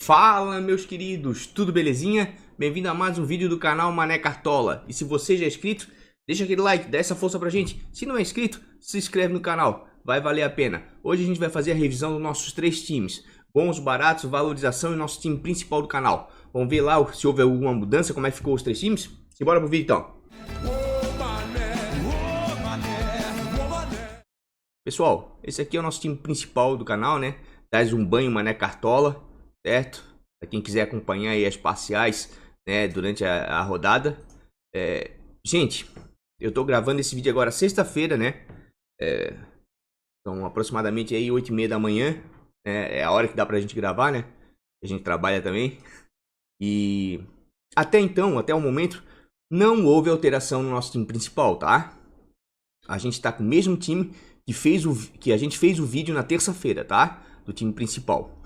Fala, meus queridos, tudo belezinha? Bem-vindo a mais um vídeo do canal Mané Cartola. E se você já é inscrito, deixa aquele like, dá essa força pra gente. Se não é inscrito, se inscreve no canal, vai valer a pena. Hoje a gente vai fazer a revisão dos nossos três times. Bons, baratos, valorização e nosso time principal do canal. Vamos ver lá se houve alguma mudança, como é que ficou os três times? Simbora pro vídeo então. Pessoal, esse aqui é o nosso time principal do canal, né? Dás um banho Mané Cartola, certo? Para quem quiser acompanhar aí as parciais, né, durante a rodada. Gente, eu tô gravando esse vídeo agora sexta-feira, né? São aproximadamente aí 8h30 da manhã, né? É a hora que dá pra gente gravar, né? A gente trabalha também. E até então, até o momento, não houve alteração no nosso time principal, tá? A gente tá com o mesmo time que a gente fez o vídeo na terça-feira, tá? Do time principal.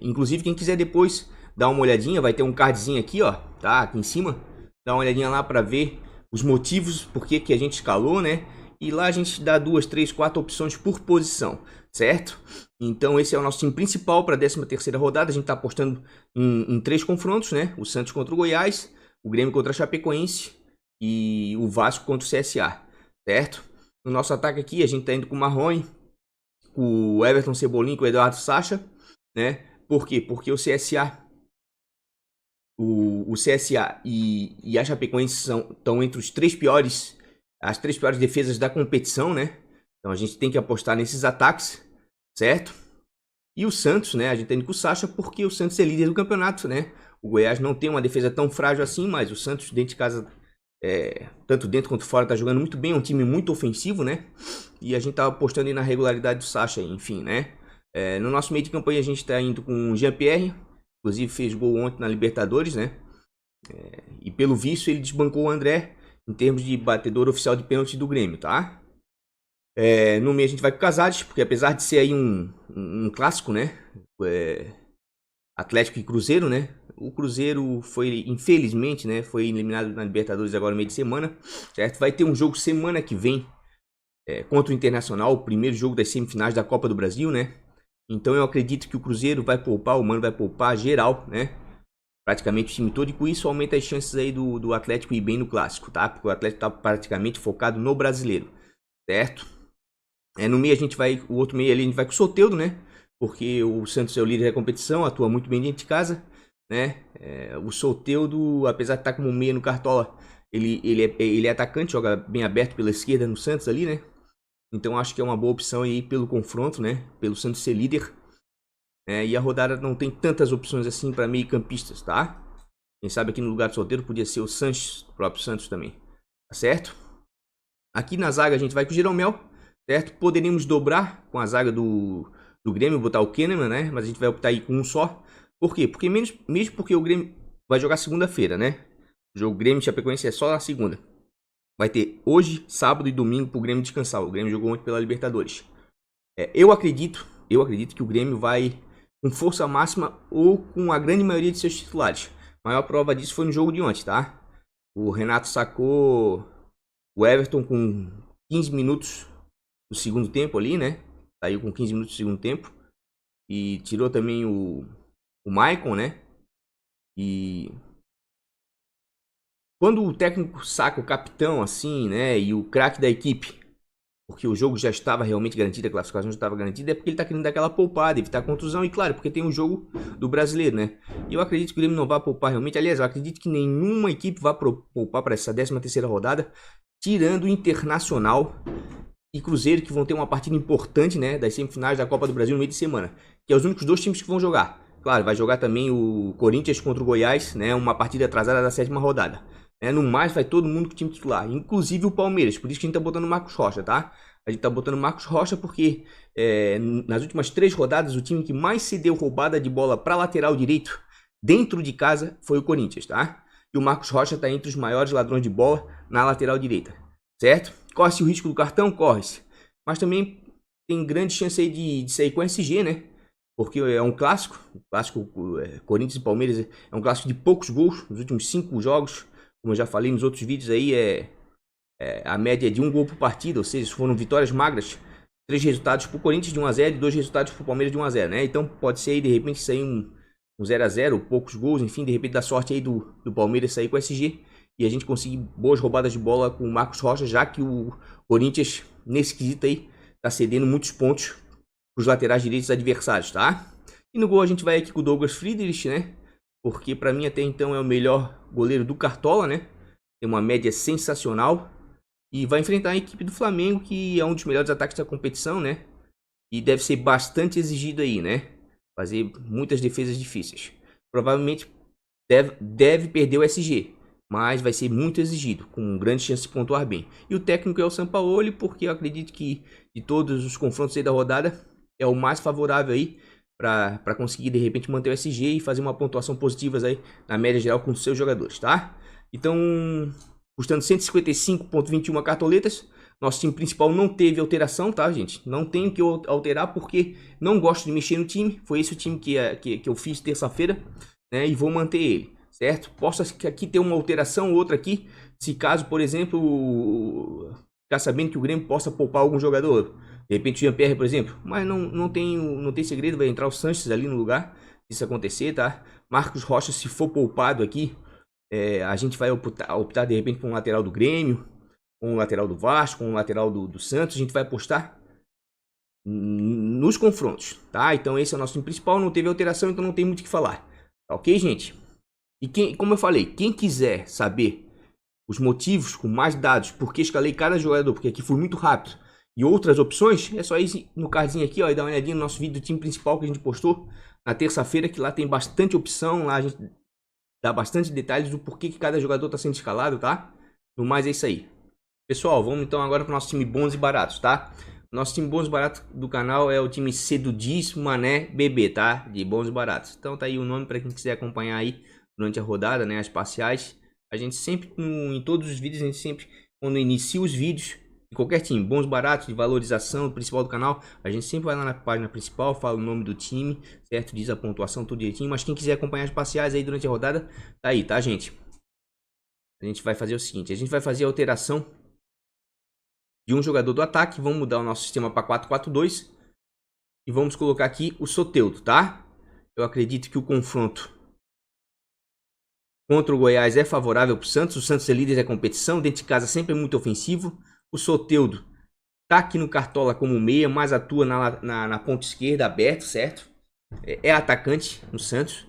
Inclusive, quem quiser depois dar uma olhadinha, vai ter um cardzinho aqui, ó, tá? Aqui em cima. Dá uma olhadinha lá para ver os motivos por que a gente escalou, né? E lá a gente dá 2, 3, 4 opções por posição, certo? Então esse é o nosso time principal para a 13ª rodada. A gente tá apostando em 3 confrontos, né? O Santos contra o Goiás, o Grêmio contra a Chapecoense e o Vasco contra o CSA, certo? No nosso ataque aqui, a gente tá indo com o Marrone, com o Everton Cebolinha, com o Eduardo Sacha, né? Por quê? Porque o CSA, o CSA e a Chapecoense estão entre as 3 piores defesas da competição, né? Então a gente tem que apostar nesses ataques, certo? E o Santos, né? A gente tá indo com o Sacha porque o Santos é líder do campeonato, né? O Goiás não tem uma defesa tão frágil assim, mas o Santos dentro de casa, tanto dentro quanto fora, tá jogando muito bem, é um time muito ofensivo, né? E a gente tá apostando aí na regularidade do Sacha, enfim, né? No nosso meio de campanha a gente tá indo com o Jean-Pierre, inclusive fez gol ontem na Libertadores, né? E pelo visto ele desbancou o André em termos de batedor oficial de pênalti do Grêmio, tá? No meio a gente vai com o Casares, porque apesar de ser aí um clássico, né? Atlético e Cruzeiro, né? O Cruzeiro foi, infelizmente, né? Foi eliminado na Libertadores agora no meio de semana, certo? Vai ter um jogo semana que vem contra o Internacional, o primeiro jogo das semifinais da Copa do Brasil, né? Então eu acredito que o Cruzeiro vai poupar, o Mano vai poupar geral, né? Praticamente o time todo, e com isso aumenta as chances aí do Atlético ir bem no clássico, tá? Porque o Atlético tá praticamente focado no brasileiro, certo? No meio o outro meio ali a gente vai com o Soteldo, né? Porque o Santos é o líder da competição, atua muito bem dentro de casa, né? O Soteldo, apesar de estar como meia no Cartola, ele é atacante, joga bem aberto pela esquerda no Santos ali, né? Então acho que é uma boa opção aí pelo confronto, né? Pelo Santos ser líder. E a rodada não tem tantas opções assim para meio campistas, tá? Quem sabe aqui no lugar do Soteldo podia ser o Sanches, o próprio Santos também, tá certo? Aqui na zaga a gente vai com o Jeromel, certo? Poderíamos dobrar com a zaga do Grêmio, botar o Kahneman, né? Mas a gente vai optar aí com um só. Por quê? Porque mesmo porque o Grêmio vai jogar segunda-feira, né? O jogo Grêmio e Chapecoense é só na segunda. Vai ter hoje, sábado e domingo pro Grêmio descansar. O Grêmio jogou ontem pela Libertadores. Eu acredito que o Grêmio vai com força máxima ou com a grande maioria de seus titulares. A maior prova disso foi no jogo de ontem, tá? O Renato sacou o Everton com 15 minutos do segundo tempo ali, né? Saiu com 15 minutos do segundo tempo. E tirou também o Maicon, né? E quando o técnico saca o capitão assim, né? E o craque da equipe, porque o jogo já estava realmente garantido, a classificação já estava garantida, é porque ele está querendo dar aquela poupada, evitar contusão, e claro, porque tem o jogo do brasileiro, né? E eu acredito que o Grêmio não vai poupar realmente, aliás, eu acredito que nenhuma equipe vai poupar para essa 13ª rodada, tirando o Internacional e Cruzeiro, que vão ter uma partida importante, né, das semifinais da Copa do Brasil no meio de semana, que é os únicos 2 times que vão jogar. Claro, vai jogar também o Corinthians contra o Goiás, né, uma partida atrasada da 7ª rodada. No mais, vai todo mundo com o time titular, inclusive o Palmeiras. Por isso que a gente tá botando o Marcos Rocha, tá? A gente tá botando o Marcos Rocha porque nas últimas 3 rodadas o time que mais se deu roubada de bola para lateral direito dentro de casa foi o Corinthians, tá? E o Marcos Rocha tá entre os maiores ladrões de bola na lateral direita, certo? Corre-se o risco do cartão? Corre-se. Mas também tem grande chance aí de sair com SG, né? Porque é um clássico. O clássico Corinthians e Palmeiras é um clássico de poucos gols nos últimos 5 jogos. Como eu já falei nos outros vídeos aí, a média de 1 gol por partida, ou seja, foram vitórias magras. 3 resultados pro Corinthians de 1 a 0 e 2 resultados pro Palmeiras de 1 a 0, né? Então pode ser aí de repente sair um 0 a 0, poucos gols, enfim, de repente dá sorte aí do Palmeiras sair com o SG e a gente conseguir boas roubadas de bola com o Marcos Rocha, já que o Corinthians, nesse quesito aí, tá cedendo muitos pontos pros laterais direitos adversários, tá? E no gol a gente vai aqui com o Douglas Friedrich, né? Porque pra mim até então é o melhor goleiro do Cartola, né? Tem uma média sensacional. E vai enfrentar a equipe do Flamengo, que é um dos melhores ataques da competição, né? E deve ser bastante exigido aí, né? Fazer muitas defesas difíceis. Provavelmente deve perder o SG, mas vai ser muito exigido, com grande chance de pontuar bem. E o técnico é o Sampaoli, porque eu acredito que de todos os confrontos aí da rodada, é o mais favorável aí para conseguir de repente manter o SG e fazer uma pontuação positiva aí na média geral com os seus jogadores, tá? Então, custando 155,21 cartoletas. Nosso time principal não teve alteração, tá, gente? Não tenho que alterar porque não gosto de mexer no time. Foi esse o time que eu fiz terça-feira, né? E vou manter ele, certo? Posso aqui ter uma alteração, outra aqui. Se caso, por exemplo, ficar sabendo que o Grêmio possa poupar algum jogador. De repente o Jean-Pierre, por exemplo. Mas não tem segredo, vai entrar o Sanches ali no lugar. Se isso acontecer, tá? Marcos Rocha, se for poupado aqui, a gente vai optar de repente por um lateral do Grêmio, um lateral do Vasco, um lateral do Santos. A gente vai apostar nos confrontos, tá? Então esse é o nosso time principal, não teve alteração, então não tem muito o que falar, tá ok, gente? E como eu falei, quem quiser saber os motivos com mais dados, porque escalei cada jogador, porque aqui foi muito rápido, e outras opções, é só ir no cardzinho aqui, ó, e dar uma olhadinha no nosso vídeo do time principal que a gente postou na terça-feira, que lá tem bastante opção, lá a gente dá bastante detalhes do porquê que cada jogador está sendo escalado, tá? No mais é isso aí. Pessoal, vamos então agora para o nosso time bons e baratos, tá? Nosso time bons e baratos do canal é o time Cedudis Mané BB, tá? De bons e baratos. Então tá aí o nome para quem quiser acompanhar aí durante a rodada, né? As parciais. A gente sempre, em todos os vídeos, a gente sempre, quando inicia os vídeos de qualquer time, bons baratos, de valorização principal do canal, a gente sempre vai lá na página principal, fala o nome do time, certo? Diz a pontuação tudo direitinho. Mas quem quiser acompanhar as parciais aí durante a rodada, tá aí, tá, gente? A gente vai fazer o seguinte, a gente vai fazer a alteração de um jogador do ataque. Vamos mudar o nosso sistema para 4-4-2 e vamos colocar aqui o Soteldo, tá? Eu acredito que o confronto contra o Goiás é favorável para o Santos. O Santos é líder da competição, dentro de casa sempre é muito ofensivo. O Soteldo tá aqui no Cartola como meia, mas atua na ponta esquerda aberto, certo? É atacante no Santos.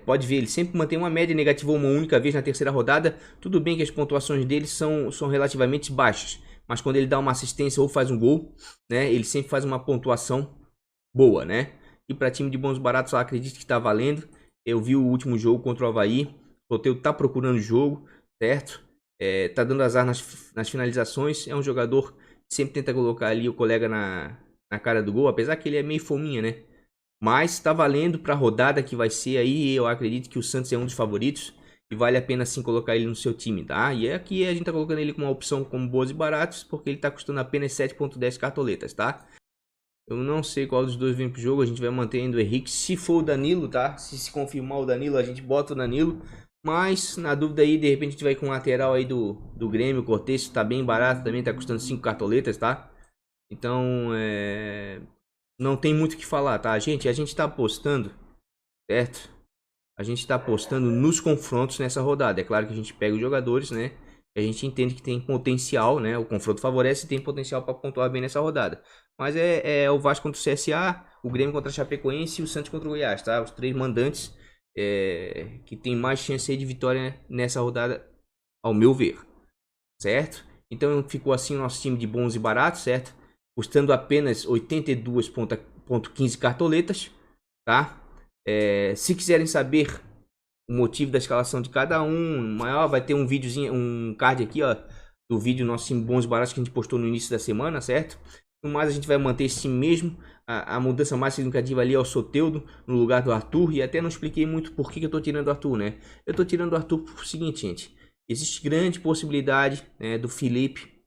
Pode ver, ele sempre mantém uma média negativa uma única vez na terceira rodada. Tudo bem que as pontuações dele são relativamente baixas, mas quando ele dá uma assistência ou faz um gol, né, ele sempre faz uma pontuação boa, né? E para time de bons baratos, eu acredito que está valendo. Eu vi o último jogo contra o Avaí. O Soteldo tá procurando o jogo, certo? Tá dando azar nas finalizações. É um jogador que sempre tenta colocar ali o colega na cara do gol, apesar que ele é meio fominha, né? Mas está valendo para a rodada que vai ser aí. Eu acredito que o Santos é um dos favoritos e vale a pena sim colocar ele no seu time, tá? E aqui a gente tá colocando ele com uma opção como bons e baratos, porque ele tá custando apenas 7,10 cartoletas, tá? Eu não sei qual dos dois vem pro jogo, a gente vai mantendo o Henrique. Se for o Danilo, tá? Se confirmar o Danilo, a gente bota o Danilo. Mas na dúvida aí, de repente a gente vai com o lateral aí do Grêmio. O Cortez tá bem barato também, tá custando 5 cartoletas, tá? Então, não tem muito o que falar, tá, gente? A gente tá apostando, certo? A gente tá apostando nos confrontos nessa rodada. É claro que a gente pega os jogadores, né? A gente entende que tem potencial, né? O confronto favorece e tem potencial para pontuar bem nessa rodada. Mas é o Vasco contra o CSA, o Grêmio contra a Chapecoense e o Santos contra o Goiás, tá? Os três mandantes que tem mais chance de vitória nessa rodada, ao meu ver, certo? Então ficou assim o nosso time de bons e baratos, certo? Custando apenas 82,15 cartoletas, tá? Se quiserem saber o motivo da escalação de cada um maior, vai ter um videozinho, um card aqui, ó, do vídeo nosso time bons e baratos que a gente postou no início da semana, certo? No mais, a gente vai manter esse time mesmo. A mudança mais significativa ali é o Soteldo no lugar do Arthur. E até não expliquei muito por que eu tô tirando o Arthur, né? Eu tô tirando o Arthur por seguinte, gente. Existe grande possibilidade, né, do Felipe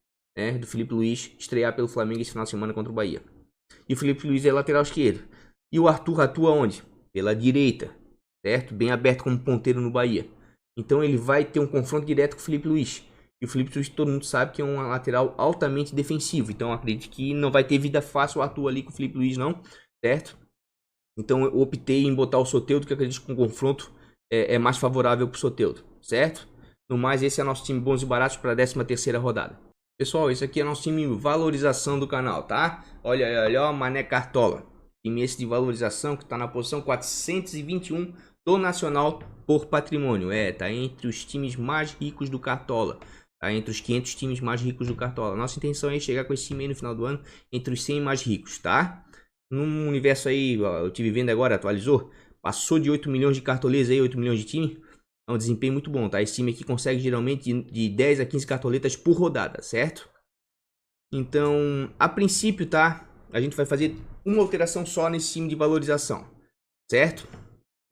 Luiz estrear pelo Flamengo esse final de semana contra o Bahia. E o Felipe Luiz é lateral esquerdo. E o Arthur atua onde? Pela direita, certo? Bem aberto como ponteiro no Bahia. Então ele vai ter um confronto direto com o Felipe Luiz. E o Felipe Luiz, todo mundo sabe que é um lateral altamente defensivo. Então eu acredito que não vai ter vida fácil o Arthur ali com o Felipe Luiz, não, certo? Então eu optei em botar o Soteldo, que acredito que o confronto é mais favorável para o Soteldo, certo? No mais, esse é nosso time Bons e Baratos para a 13ª rodada. Pessoal, esse aqui é nosso time valorização do canal, tá? Olha, ó, Mané Cartola. Time esse de valorização que está na posição 421 do Nacional por patrimônio. Tá entre os times mais ricos do Cartola. Tá entre os 500 times mais ricos do Cartola. Nossa intenção é chegar com esse time aí no final do ano entre os 100 mais ricos, tá? Num universo aí, ó, eu tive vendo agora, atualizou. Passou de 8 milhões de cartoletas aí, 8 milhões de time. É um desempenho muito bom, tá? Esse time aqui consegue geralmente de 10 a 15 cartoletas por rodada, certo? Então, a princípio, tá? A gente vai fazer uma alteração só nesse time de valorização, certo?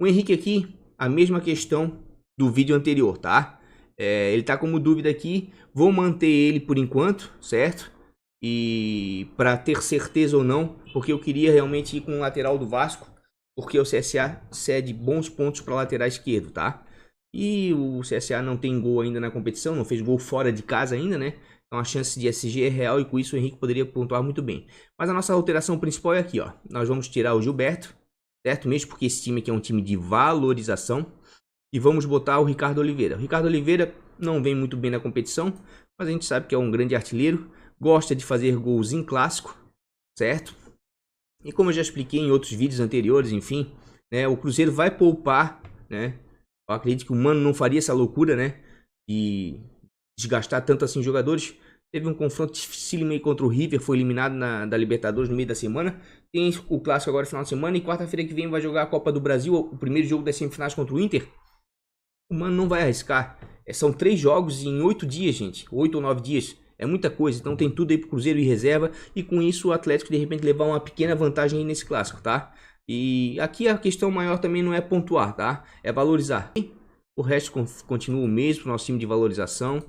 O Henrique aqui, a mesma questão do vídeo anterior, tá? Ele tá como dúvida aqui, vou manter ele por enquanto, certo? E para ter certeza ou não, porque eu queria realmente ir com o lateral do Vasco, porque o CSA cede bons pontos para lateral esquerdo, tá? E o CSA não tem gol ainda na competição, não fez gol fora de casa ainda, né? Então a chance de SG é real e com isso o Henrique poderia pontuar muito bem. Mas a nossa alteração principal é aqui, ó. Nós vamos tirar o Gilberto, certo? Mesmo porque esse time aqui é um time de valorização. E vamos botar o Ricardo Oliveira. O Ricardo Oliveira não vem muito bem na competição, mas a gente sabe que é um grande artilheiro. Gosta de fazer gols em clássico, certo? E como eu já expliquei em outros vídeos anteriores, enfim, né? O Cruzeiro vai poupar, né? Eu acredito que o Mano não faria essa loucura, né? De desgastar tanto assim jogadores. Teve um confronto dificílimo aí contra o River, foi eliminado da Libertadores no meio da semana. Tem o clássico agora no final de semana e quarta-feira que vem vai jogar a Copa do Brasil, o primeiro jogo das semifinais contra o Inter. O Mano não vai arriscar. São 3 jogos em 8 dias, gente. 8 ou 9 dias. É muita coisa, então tem tudo aí pro Cruzeiro e reserva. E com isso o Atlético de repente levar uma pequena vantagem aí nesse clássico, tá? E aqui a questão maior também não é pontuar, tá? É valorizar. O resto continua o mesmo pro nosso time de valorização.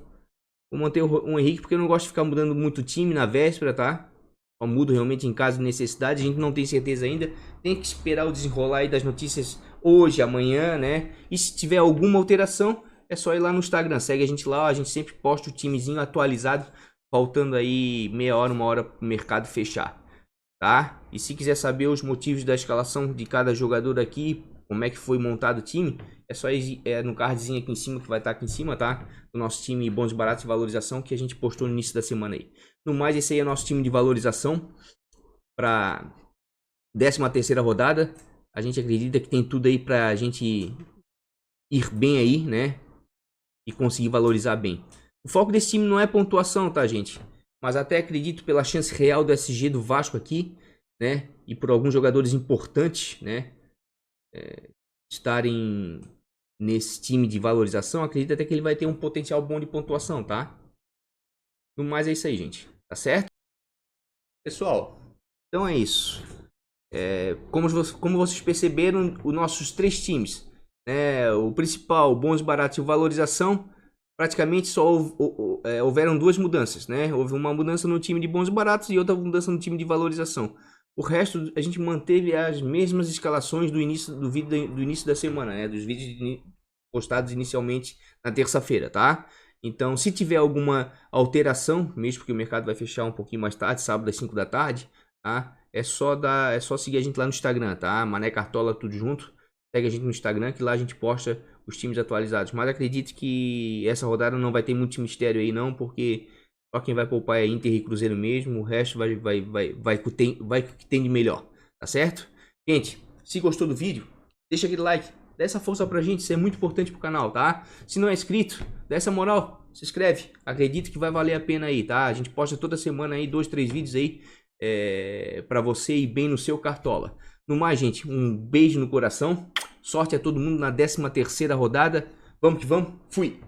Vou manter o Henrique porque eu não gosto de ficar mudando muito time na véspera, tá? Eu mudo realmente em caso de necessidade, a gente não tem certeza ainda. Tem que esperar o desenrolar aí das notícias hoje, amanhã, né? E se tiver alguma alteração, é só ir lá no Instagram. Segue a gente lá, a gente sempre posta o timezinho atualizado. Faltando aí meia hora, 1 hora pro mercado fechar, tá? E se quiser saber os motivos da escalação de cada jogador aqui, como é que foi montado o time, é só ir no cardzinho aqui em cima, que vai estar aqui em cima, tá? Do nosso time Bons e Baratos de Valorização, que a gente postou no início da semana aí. No mais, esse aí é nosso time de valorização para 13ª rodada. A gente acredita que tem tudo aí pra gente ir bem aí, né? E conseguir valorizar bem. O foco desse time não é pontuação, tá, gente? Mas até acredito pela chance real do SG do Vasco aqui, né? E por alguns jogadores importantes, né? Estarem nesse time de valorização, acredito até que ele vai ter um potencial bom de pontuação, tá? No mais é isso aí, gente. Tá certo? Pessoal, então é isso. Como vocês perceberam, os nossos 3 times, né? O principal, Bons e Baratos e Valorização, praticamente só houveram 2 mudanças, né? Houve uma mudança no time de Bons e Baratos e outra mudança no time de Valorização. O resto a gente manteve as mesmas escalações do início do vídeo do início da semana, né? Dos vídeos postados inicialmente na terça-feira, tá? Então, se tiver alguma alteração, mesmo porque o mercado vai fechar um pouquinho mais tarde, sábado às 5 da tarde, tá? É só seguir a gente lá no Instagram, tá? Mané Cartola tudo junto. Segue a gente no Instagram que lá a gente posta os times atualizados. Mas acredito que essa rodada não vai ter muito mistério aí não, porque só quem vai poupar é Inter e Cruzeiro mesmo. O resto vai o que tem de melhor, tá certo? Gente, se gostou do vídeo, deixa aquele like, dá essa força pra gente, isso é muito importante pro canal, tá? Se não é inscrito, dá essa moral, se inscreve. Acredito que vai valer a pena aí, tá? A gente posta toda semana aí 2, 3 vídeos aí pra você ir bem no seu Cartola. No mais, gente, um beijo no coração. Sorte a todo mundo na 13ª rodada. Vamos que vamos. Fui!